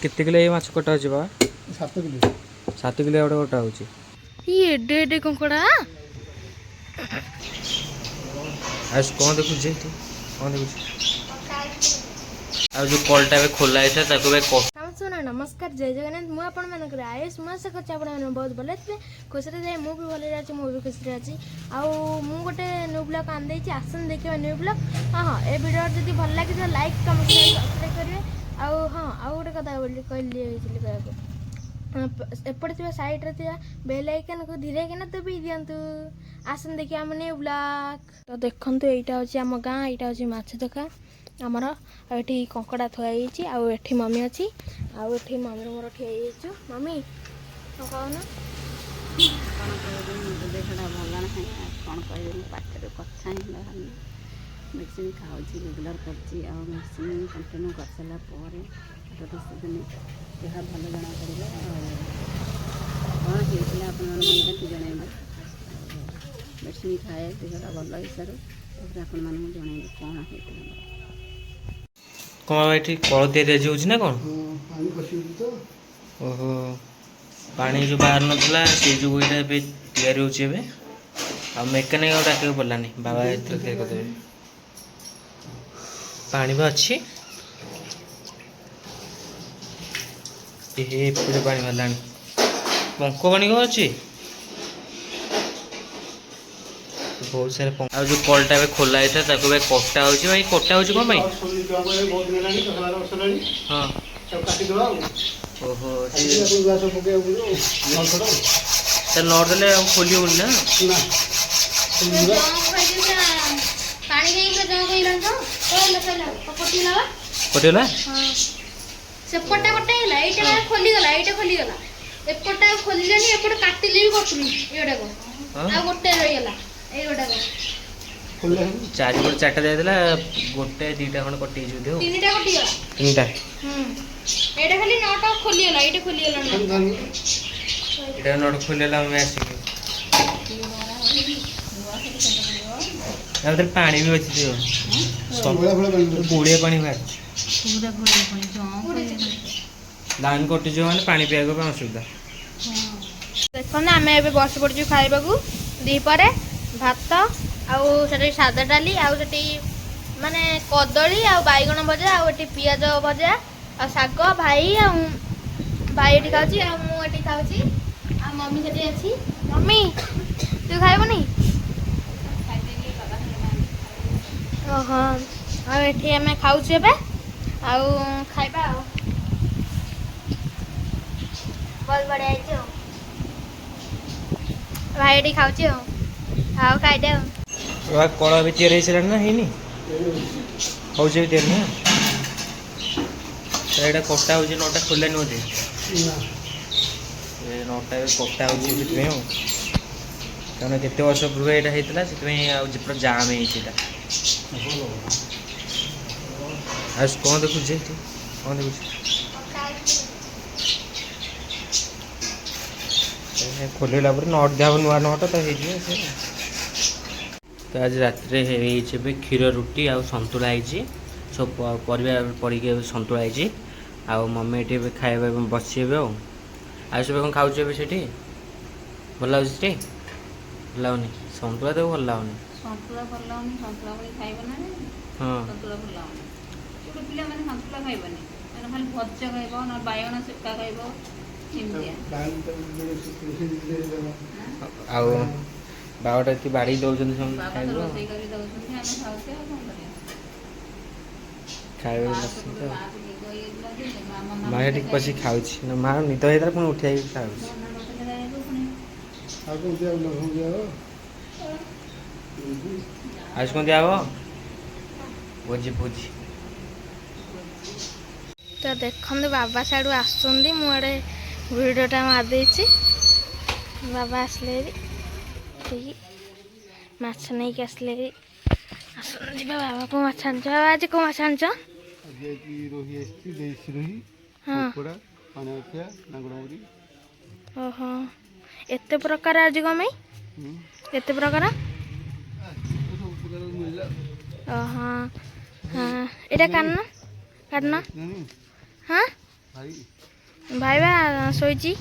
केते किलो ये माछ कटा होची बा 7 किलो 7 किलो एवढा कटा होची ये एडे एडे कंकड़ा आज कौन देखु जे तू कौन देखु आ जो कॉलटा बे खोला है ताको बे को सुन नमस्कार जय जगन्नाथ मु आपण मन करे आयुष मास कच्चा आपण मन बहुत भले थे खुशी रे मु भी भले जाची मु भी खुशी रे आची आ मु गोटे न्यू ब्लॉग आन देची आसन देखिबा न्यू ब्लॉग हां हां ए वीडियो जदी भल लागे तो लाइक कमेंट सब्सक्राइब करिवे आ हां आ गोटे कथा बोली कहली होइछली कहबो एपड़ थिबा साइड रे थिबा बेल आइकन को धीरे के ना तो भी दियंतु आसन देखि हम न्यू ब्लॉग तो देखंतु एटा होची हम गां एटा होची माछ देखा आमर एठी कंकड़ा थुआई आउ एठी मम्मी अच्छी आउ एठी मम्मी मोर ठिया मम्मी कौन देखा भल ना कौन कह पाखे कथा ही मेडिसिन खाऊँ रेगुलर कर मेडिसिन कंटिन्यू कर सारापर दिन देह भल जना पड़े कौन होता आप जनइबे मेडिसिन खाए देहटा भल हिसाब से आपण मानक जनइबे कौन होता कौन भाई ठीक कल दिया जाऊँ ना कौन पानी पसी तो ओहो पानी जो बाहर नाला से जो ये तैयारी होबे आ मेकानिक डाक पड़ानी बाबा तैयारी करदे पानी भी अच्छी पूरे पानी बाहर पंख पानी कौन अच्छी बहुत सारे पंख आ जो कलटा खोला है ताको बे कटा होची भाई कटा होची कोन भाई हां ओहो तो नॉट देले हम खोली होनी ना पानी के जो कइलन तो पटिला पटेला से पटा पटा हैला एटा खोली गला एपटा खोलिलानी एपट काटिली भी कटुनी एडा को आ गोटे रहि गला ए गोटा को चारि गोटे चारटा देला गोटे दीटा खन कटि जो देओ तीनटा कटि गला तीनटा एटा खाली नटा खोली गला एटा खोली गला एटा नट खोलेला मैं आसी अब पानी भी बची दियो गोड़िया पानी बाहर पूरा गोड़िया पानी लाइन कटि जो माने पानी पिया को असुविधा देखो ना आम ए बस पड़ू खाइबा दीपरे भात आउ सादा डाली आउ माने कदली आ बैगण भजा आउ पियाज भजा आ शाग भाई भाई ये खाऊँ आ मुझे खाऊँ आ मम्मी से अच्छी मम्मी तू खाइबनी ओहो आठी आम खाऊँ आउ खाइबा बहुत बढ़िया है भाई ये खाऊँ आउ खाइदे कला भी तैयारी हो ना है हूँ भी तैयारी ना एटा कटा हो नटा खोलानी बोधे नटा कटा हो कारण केते वर्ष पूर्व यहाँ होता से पूरा जाम होता आज कौन देखु जे तू कौन देखु खोलला नट दिया नुआ नट तो हो तो आज रात क्षीर रुटी आ सतुला होती सब परिवा पड़ी सतुला होती आ मम्मी ये खाଇବା बसी आज सब कौन खाऊ से भल लगे भल लगुनि सतुला तो भल लगुनि सन्तुला भल लगुनि सन्तुला बड़ी खाइबा ना हाँ सन्तुला भल लगुनि छोट पिला माने सन्तुला खाइबानी माने खाली भजा खाइबो ना बायगण सेका खाइबो आ बाबाटा ये बाड़ी दौरान खाइबा माँ टी पशी खाऊ माँ निद होता पुणी उठा खाऊ आज कौन दिया भोजी भोजी तो देखते बाबा साड़ू आसुँच मुझे भिडटा मारदे बाबा आसले ठीक माछ नहीं कि आसले आसुँच बाबा को माछ आन बाबा आज को माछ आन ओहो एत प्रकार आज कम एत प्रकार ओहो हाँ यहाँ काटना काटना हाँ ଭାଇ ଭାଇ ବା ଶୋଇଛି।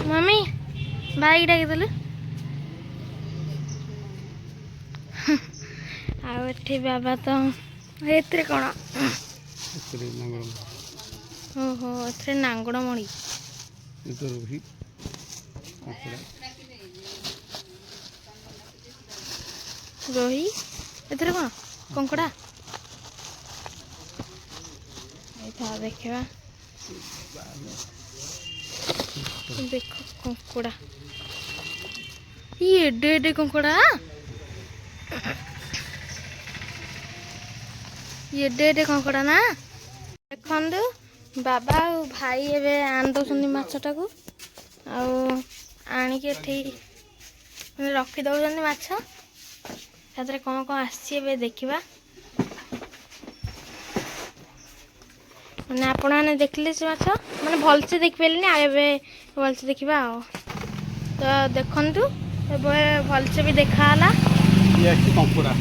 ମମି ଭାଇକି ଡାକିଦେଲୁ। ଆଉ ଏଠି ବାବା ତ ଏଥିରେ କ'ଣ? ଏଥିରେ ନାଙ୍ଗଳ ଓହୋ ଏଥିରେ ନାଙ୍ଗଡ଼ ମଣି। ଏଥିରେ ରୋହି କଙ୍କଡ଼ା ରୋହି ଏଥିରେ କ'ଣ କଙ୍କଡ଼ା? ଏଇଟା ଦେଖିବା। ଦେଖ କଙ୍କଡ଼ା ଇଏ ଏଡେ ଏଡେ କଙ୍କଡ଼ା। ଏଡେ ଏଡେ କଙ୍କଡ଼ା ନା। ଦେଖନ୍ତୁ ବାବା ଆଉ ଭାଇ ଏବେ ଆଣି ଦେଉଛନ୍ତି ମାଛଟାକୁ ଆଉ ଆଣିକି ଏଠି ମାନେ ରଖି ଦେଉଛନ୍ତି ମାଛ। ସେଥିରେ କ'ଣ କ'ଣ ଆସିଛି ଏବେ ଦେଖିବା। ମାନେ ଆପଣମାନେ ଦେଖିଲେ ସେ ମାଛ ମାନେ ଭଲସେ ଦେଖିପାରିଲେନି ଆଉ ଏବେ ଭଲସେ ଦେଖିବା ଆଉ। ତ ଦେଖନ୍ତୁ ଏବେ ଭଲସେ ବି ଦେଖାହେଲା। ଇଏ ଅଛି କଙ୍କଡ଼ା।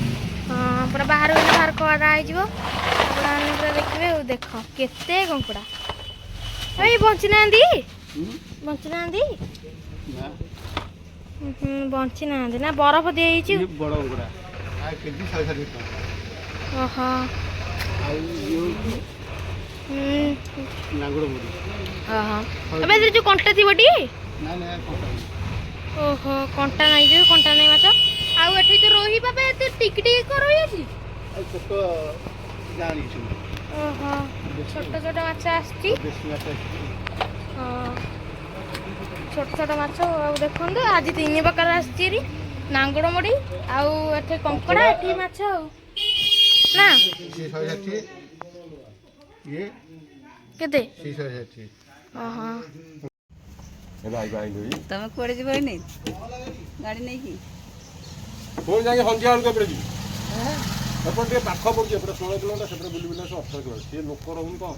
ହଁ ପୁରା ବାହାରକୁ ବାହାର କରାହେଇଯିବ। ଆପଣମାନେ ପୁରା ଦେଖିବେ ଆଉ। ଦେଖ କେତେ କଙ୍କଡ଼ା। ଏଇ ବଞ୍ଚିନାହାନ୍ତି ବଞ୍ଚିନାହାନ୍ତି ନା ବଞ୍ଚିନାହାନ୍ତି ନା ବରଫ ଦିଆହେଇଛି। ଇଏ ବଡ଼ କଙ୍କଡ଼ା ଆ କେଜି 160 ଟଙ୍କା। ଓହୋ ଆଉ ଇଏ ହେଉଛି ନାଙ୍ଗଳ ମୁଢ଼ି। ଓହୋ ଏବେ ଏଥିରେ ଯେଉଁ କଣ୍ଟା ଥିବଟି? ନା ନା କଙ୍କଡ଼ା ନୁହେଁ। ଓହୋ କଣ୍ଟା ନାହିଁ ଯେଉଁ କଣ୍ଟା ନାହିଁ ମାଛ। ଆଉ ଏଠି ତ ରୋହି ବାବା ଏତେ ଟିକି ଟିକି କ'ଣ ରୋହି ଅଛି? ଆଉ ଛୋଟ ଜାଣିଛୁ ଓହୋ ଛୋଟ ଛୋଟ ମାଛ ଆସିଛି। ଦେଶୀ ମାଛ ଆସିଛି। ହଁ ଛୋଟ ଛୋଟ ମାଛ। ଆଉ ଦେଖନ୍ତୁ ଆଜି 3 ପ୍ରକାର ଆସିଛି ଏଠି ନାଙ୍ଗଡ଼ ମୁଢ଼ି ଆଉ ଏଠି କଙ୍କଡ଼ା ଏଠି ମାଛ ଆଉ ନା। ସିଏ 160 ଇଏ କେତେ? ସିଏ 160। ଓହୋ ତମେ କୁଆଡ଼େ ଯିବ ଏଇନେ ଗାଡ଼ି ନେଇକି? ପୁଣି ଯାଇକି ସନ୍ଧ୍ୟା ବେଳକୁ ଏପଟେ ଯିବି। ଏପଟେ ଟିକେ ପାଖ ପଡ଼ୁଛି ଏପଟେ 16 କିଲୋମିଟର ସେପଟେ ବୁଲି ବୁଲା 18 କିଲୋମିଟର। ସିଏ ଲୋକ ରହୁନି କ'ଣ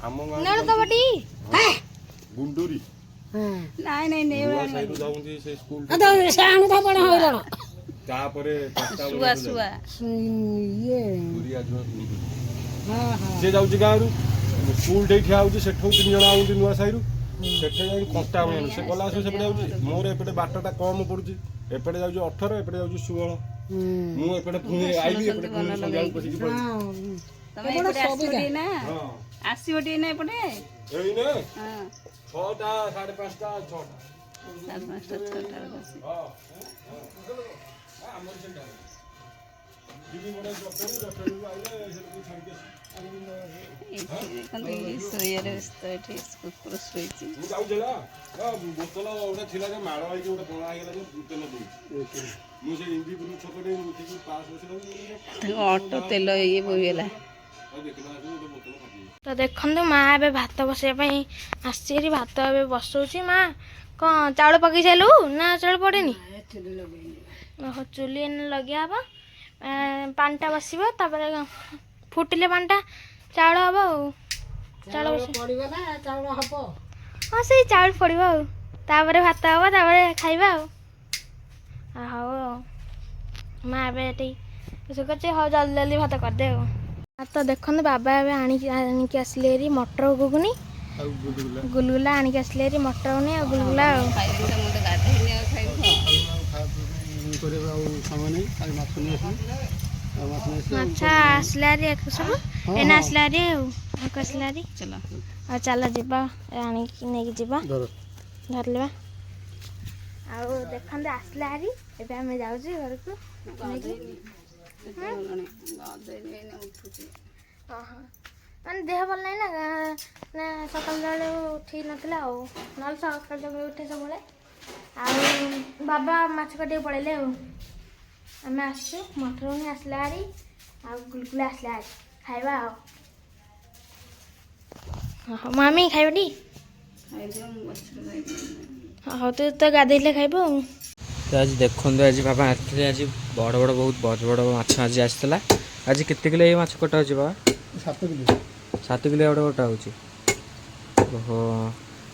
ଆମ ଗାଁ ନଳଦବଟି ଗୁଣ୍ଡୁରି ନାଇଁ ନାଇଁ ନେଇ ନୂଆ ସାହିରୁ ଯାଉଛନ୍ତି ସେ ସ୍କୁଲ ତାପରେ ଶୁଆ ଶୁଆ ସିଏ ଯାଉଛି ଗାଁରୁ ସ୍କୁଲ ଠି ଠିଆ ହେଉଛି ସେଠୁ 3 ଜଣ ଆଉଛନ୍ତି ନୂଆ ସାହିରୁ ସେଠି ଯାଇକି କଣ୍ଟା ଆଣୁ ସେ ଗଲା ଆସିବ ସେପଟେ ଯାଉଛି। ମୋର ଏପଟେ ବାଟଟା କମ୍ ପଡ଼ୁଛି ଏପଟେ ଯାଉଛି 18 ଏପଟେ ଯାଉଛି 16। ମୁଁ ଏପଟେ ପୁଣି ଆଇବି ଏପଟେ ପୁଣି ସନ୍ଧ୍ୟାବେଳକୁ ପଶିକି ପଳେଇବି। ତମେ ଏପଟେ ଆସିବ ଟିକେ ନା ହଁ ଆସିବ ଟିକେ ନା ଏପଟେ। ଏଇନେ ହଁ 6ଟା 5:30 6ଟା 5:30 6ଟା ବେଳକୁ ଆସିବ। ଆମର ସେଟା ଦିଦି ମୋର ଜଟଣୀରୁ ଆଇଲେ ସେଠୁ ଛାଡ଼ିକି ଆସିବି। ଏଠି ଦେଖନ୍ତୁ ଇଏ ଶୋଇବାରେ ବ୍ୟସ୍ତ। ଏଠି କୁକୁର ଶୋଇଛି। ମୁଁ ଯାଉଛି ନା ବୋତଲ ଗୋଟେ ଥିଲା ଯେ ମାଡ଼ ହେଇକି ଗୋଟେ କଣା ହେଇଗଲା ଯେ ବୋତଲ ଦଉଛି। ମୁଁ ସେ ଇନ୍ଦିପୁର ଛକରେ ଉଠିକି ପାସ୍ ବସିଲା ଅଟୋ ତେଲ ଇଏ ବୋହିଗଲା। ଦେଖିଲା ଗୋଟେ ବୋତଲ ଫାଟି। ତ ଦେଖନ୍ତୁ ମା ଏବେ ଭାତ ବସାଇବା ପାଇଁ ଆସିଛି ଏଠି ଭାତ ଏବେ ବସଉଛି। ମା କ'ଣ ଚାଉଳ ପକେଇ ସାରିଲୁ ନା ଚାଉଳ ପଡ଼େନି? ଓହୋ ଚୁଲି ଏନେ ଲଗିଆ ହେବ ପାଣିଟା ବସିବ ତାପରେ ଫୁଟିଲେ ପାଣିଟା ଚାଉଳ ହେବ ଆଉ। ଚାଉଳ ପଡ଼ିବ ନା ଚାଉଳ ହେବ? ହଁ ସେଇ ଚାଉଳ ପଡ଼ିବ ଆଉ ତାପରେ ଭାତ ହେବ ତାପରେ ଖାଇବା ଆଉ। ହଉ ଆଉ ମା ଏବେ ଏଠି ରୋଷେଇ କରୁଛି। ହଉ ଜଲ୍ଦି ଜଲ୍ଦି ଭାତ କରିଦେ ଆଉ। ତ ଦେଖନ୍ତୁ ବାବା ଏବେ ଆଣିକି ଆସିଲେ ଏରି ମଟର ଘୁଗୁନି ଆଉ ଗୁଲଗୁଲା ଆଣିକି ଆସିଲେ ଏରି ମଟର ଘୁଗୁନି ଆଉ ଗୁଲଗୁଲା ଆଉ। ଖାଇବୁ ତ ମୁଁ ତ ଗାଧେଇନି ଆଉ ଖାଇବୁ କ'ଣ? କରିବା ଆଉ ସମୟ ନାହିଁ। ଆଜି ମାଛ ନେଇ ଆସିବି ଆଉ ମାଛ ନେଇ ଆସିବି। ମାଛ ଆସିଲା ହେରି ସବୁ ଏଇନା ଆସିଲା ହେରି ଆଉ ଆକୁ ଆସିଲା ହେରି। ଚାଲ ଆଉ ଚାଲ ଯିବା ଆଣିକି ନେଇକି ଯିବା। ଧରିଲେ ବା ଆଉ ଦେଖନ୍ତୁ ଆସିଲା ହେରି ଏବେ ଆମେ ଯାଉଛୁ ଘରକୁ ନେଇକି। ଓହୋ ମାନେ ଦେହ ଭଲ ନାହିଁ ନା ସକାଳ ବେଳୁ ଠିକ ନଥିଲା ଆଉ ନହେଲେ ସକାଳ ଉଠେ ସବୁବେଳେ। ଆଉ ବାବା ମାଛ କାଟିବାକୁ ପଳେଇଲେ ଆଉ ଆମେ ଆସିଛୁ। ମଟର ଘୁଗୁନି ଆସିଲା ହେରି ଆଉ ଗୁଲଗୁଲା ଆସିଲା ହେରି ଖାଇବା ଆଉ। ମାମି ଖାଇବଟି? ହଉ ତୁ ତ ଗାଧେଇଲେ ଖାଇବୁ ଆଉ। ତ ଆଜି ଦେଖନ୍ତୁ ଆଜି ବାବା ଆସିଥିଲେ ଆଜି ବହୁତ ବଡ଼ ମାଛ ଆଜି ଆସିଥିଲା। ଆଜି କେତେ କିଲୋ ଏଇ ମାଛ କଟା ହେଉଛି ବାବା? 7 କିଲୋ। 7 କିଲୋ ଗୋଟେ କଟା ହେଉଛି। ଓହୋ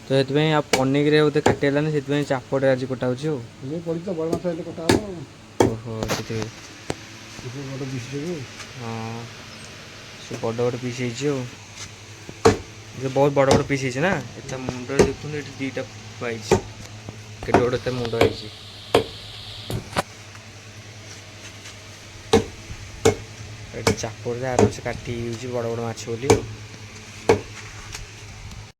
ତ ସେଥିପାଇଁ ଆଉ ପନିକିରେ ବୋଧେ କାଟି ହେଲାନି ସେଥିପାଇଁ ଚାପଟେ ଆଜି କଟା ହେଉଛି ଆଉ। ଇଏ ପଡ଼ିଛି ତ ବଡ଼ ମାଛ ହେଲେ କଟା ହେବ ଆଉ। ଓହୋ ସେଥିପାଇଁ ବଡ଼ ପିସ୍ ଦେବୁ। ହଁ ସେ ବଡ଼ ବଡ଼ ପିସ୍ ହେଇଛି ଆଉ ବହୁତ ବଡ଼ ବଡ଼ ପିସ୍ ହେଇଛି ନା ଏଟା ମୁଣ୍ଡରେ ଦେଖୁନି ଏଠି ଦୁଇଟା ପାଇଛି କେତେ ବଡ଼ ଏତେ ମୁଣ୍ଡ ହେଇଛି ଏଠି ଚାପଡ଼ରେ ଆରାମସେ କାଟି ହେଇଯାଉଛି ବଡ଼ ବଡ଼ ମାଛ ବୋଲି ଆଉ